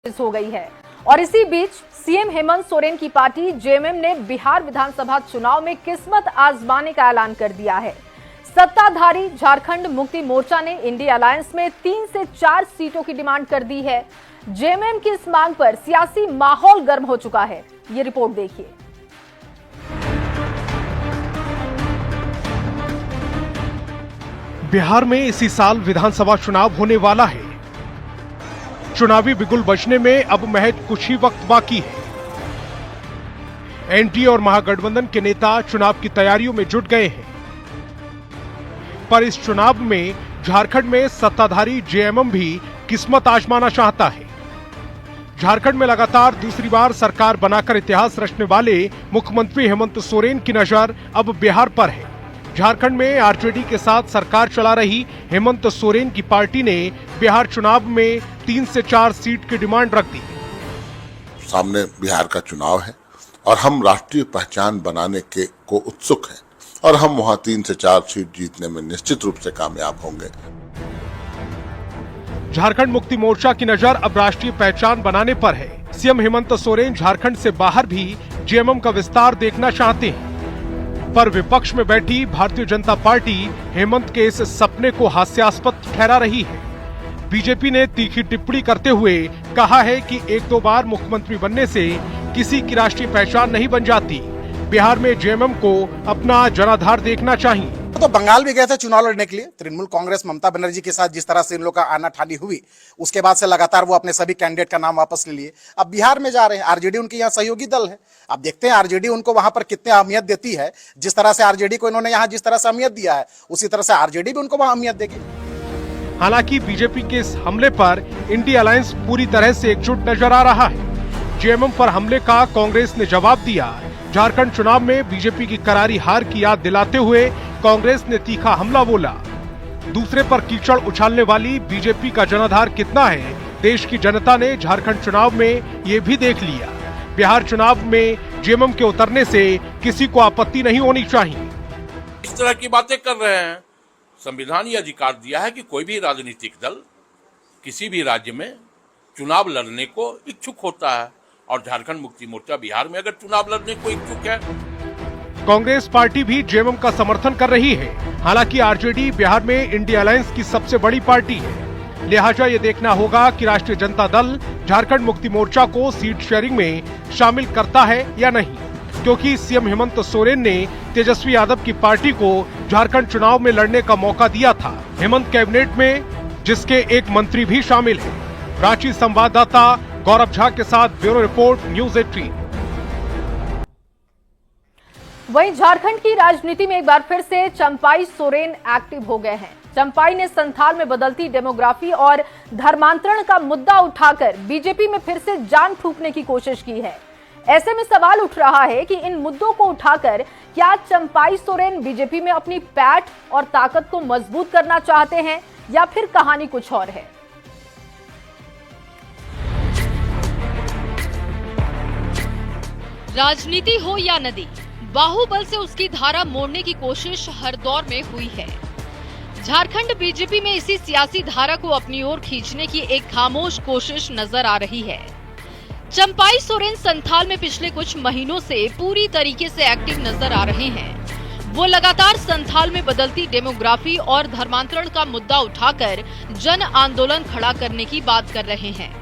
हो गई है। और इसी बीच सीएम हेमंत सोरेन की पार्टी जेएमएम ने बिहार विधानसभा चुनाव में किस्मत आजमाने का ऐलान कर दिया है। सत्ताधारी झारखंड मुक्ति मोर्चा ने इंडिया अलायंस में 3 से 4 सीटों की डिमांड कर दी है। जेएमएम की इस मांग पर सियासी माहौल गर्म हो चुका है। ये रिपोर्ट देखिए। बिहार में इसी साल विधानसभा चुनाव होने वाला है। चुनावी बिगुल बजने में अब महज कुछ ही वक्त बाकी है। एनडीए और महागठबंधन के नेता चुनाव की तैयारियों में जुट गए हैं, पर इस चुनाव में झारखंड में सत्ताधारी जेएमएम भी किस्मत आजमाना चाहता है। झारखंड में लगातार दूसरी बार सरकार बनाकर इतिहास रचने वाले मुख्यमंत्री हेमंत सोरेन की नजर अब बिहार पर है। झारखंड में आरजेडी के साथ सरकार चला रही हेमंत सोरेन की पार्टी ने बिहार चुनाव में 3 से 4 सीट की डिमांड रख दी। सामने बिहार का चुनाव है और हम राष्ट्रीय पहचान बनाने को उत्सुक हैं और हम वहां 3 से 4 सीट जीतने में निश्चित रूप से कामयाब होंगे। झारखंड मुक्ति मोर्चा की नजर अब राष्ट्रीय पहचान बनाने पर है। सीएम हेमंत सोरेन झारखंड से बाहर भी जेएमएम का विस्तार देखना चाहते हैं, पर विपक्ष में बैठी भारतीय जनता पार्टी हेमंत के इस सपने को हास्यास्पद ठहरा रही है। बीजेपी ने तीखी टिप्पणी करते हुए कहा है कि 1-2 बार मुख्यमंत्री बनने से किसी की राष्ट्रीय पहचान नहीं बन जाती। बिहार में जेएमएम को अपना जनाधार देखना चाहिए। तो बंगाल भी गए थे चुनाव लड़ने के लिए। तृणमूल कांग्रेस ममता बनर्जी के साथ जिस तरह से इन लोग का आना ठानी हुई, उसके बाद से लगातार वो अपने सभी कैंडिडेट का नाम वापस ले लिए। अब बिहार में जा रहे हैं। आरजेडी उनके यहाँ सहयोगी दल है। अब देखते हैं आरजेडी उनको वहां पर कितने अहमियत देती है। जिस तरह से आरजेडी को इन्होंने यहाँ जिस तरह से अहमियत दिया है, उसी तरह से आरजेडी भी उनको वहां अहमियत देगी। हालांकि बीजेपी के इस हमले पर इंडिया अलायंस पूरी तरह से एकजुट नजर आ रहा है। जेएमएम पर हमले का कांग्रेस ने जवाब दिया। झारखंड चुनाव में बीजेपी की करारी हार की याद दिलाते हुए कांग्रेस ने तीखा हमला बोला। दूसरे पर कीचड़ उछालने वाली बीजेपी का जनाधार कितना है, देश की जनता ने झारखंड चुनाव में ये भी देख लिया। बिहार चुनाव में जेएमएम के उतरने से किसी को आपत्ति नहीं होनी चाहिए। इस तरह की बातें कर रहे हैं। संविधान ये अधिकार दिया है कि कोई भी राजनीतिक दल किसी भी राज्य में चुनाव लड़ने को इच्छुक होता है, और झारखंड मुक्ति मोर्चा बिहार में अगर चुनाव लड़ने को इच्छुक है। कांग्रेस पार्टी भी जेएमएम का समर्थन कर रही है। हालांकि आरजेडी बिहार में इंडिया अलायंस की सबसे बड़ी पार्टी है, लिहाजा ये देखना होगा कि राष्ट्रीय जनता दल झारखंड मुक्ति मोर्चा को सीट शेयरिंग में शामिल करता है या नहीं, क्योंकि सीएम हेमंत सोरेन ने तेजस्वी यादव की पार्टी को झारखंड चुनाव में लड़ने का मौका दिया था। हेमंत कैबिनेट में जिसके एक मंत्री भी शामिल है। रांची संवाददाता गौरव झा के साथ ब्यूरो रिपोर्ट, न्यूज़ 18। वहीं झारखंड की राजनीति में एक बार फिर से चंपाई सोरेन एक्टिव हो गए हैं। चंपाई ने संथाल में बदलती डेमोग्राफी और धर्मांतरण का मुद्दा उठाकर बीजेपी में फिर से जान फूंकने की कोशिश की है। ऐसे में सवाल उठ रहा है कि इन मुद्दों को उठाकर क्या चंपाई सोरेन बीजेपी में अपनी पैठ और ताकत को मजबूत करना चाहते हैं, या फिर कहानी कुछ और है। राजनीति हो या नदी, बाहुबल से उसकी धारा मोड़ने की कोशिश हर दौर में हुई है। झारखंड बीजेपी में इसी सियासी धारा को अपनी ओर खींचने की एक खामोश कोशिश नजर आ रही है। चंपाई सोरेन संथाल में पिछले कुछ महीनों से पूरी तरीके से एक्टिव नजर आ रहे हैं। वो लगातार संथाल में बदलती डेमोग्राफी और धर्मांतरण का मुद्दा उठाकर जन आंदोलन खड़ा करने की बात कर रहे हैं।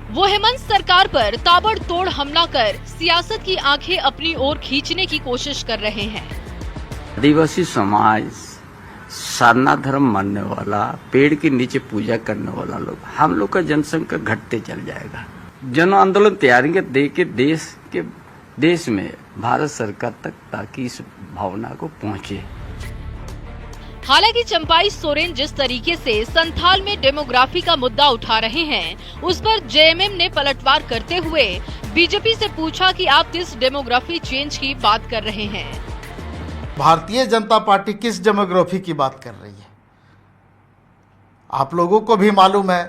वो हेमंत सरकार पर ताबड़तोड़ हमला कर सियासत की आंखें अपनी ओर खींचने की कोशिश कर रहे हैं। आदिवासी समाज, सारना धर्म मानने वाला, पेड़ के नीचे पूजा करने वाला लोग, हम लोग का जनसंख्या घटते चल जाएगा। जन आंदोलन तैयारी दे के देश में भारत सरकार तक, ताकि इस भावना को पहुंचे। हालांकि चंपाई सोरेन जिस तरीके से संथाल में डेमोग्राफी का मुद्दा उठा रहे हैं, उस पर जेएमएम ने पलटवार करते हुए बीजेपी से पूछा कि आप किस डेमोग्राफी चेंज की बात कर रहे हैं। भारतीय जनता पार्टी किस डेमोग्राफी की बात कर रही है? आप लोगों को भी मालूम है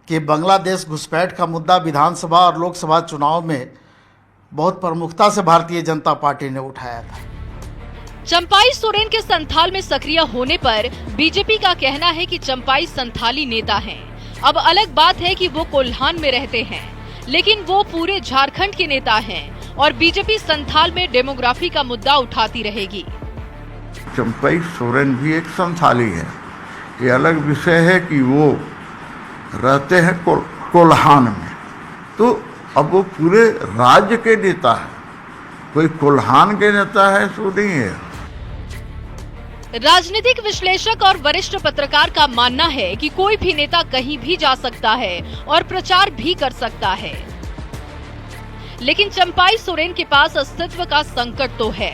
कि बांग्लादेश घुसपैठ का मुद्दा विधानसभा और लोकसभा चुनाव में बहुत प्रमुखता से भारतीय जनता पार्टी ने उठाया था। चंपाई सोरेन के संथाल में सक्रिय होने पर बीजेपी का कहना है कि चंपाई संथाली नेता हैं। अब अलग बात है कि वो कोल्हान में रहते हैं, लेकिन वो पूरे झारखंड के नेता हैं और बीजेपी संथाल में डेमोग्राफी का मुद्दा उठाती रहेगी। चंपाई सोरेन भी एक संथाली है। ये अलग विषय है कि वो रहते हैं कोल्हान में, तो अब वो पूरे राज्य के नेता है, कोई कोल्हान के नेता है सो नहीं है। राजनीतिक विश्लेषक और वरिष्ठ पत्रकार का मानना है कि कोई भी नेता कहीं भी जा सकता है और प्रचार भी कर सकता है, लेकिन चंपाई सोरेन के पास अस्तित्व का संकट तो है।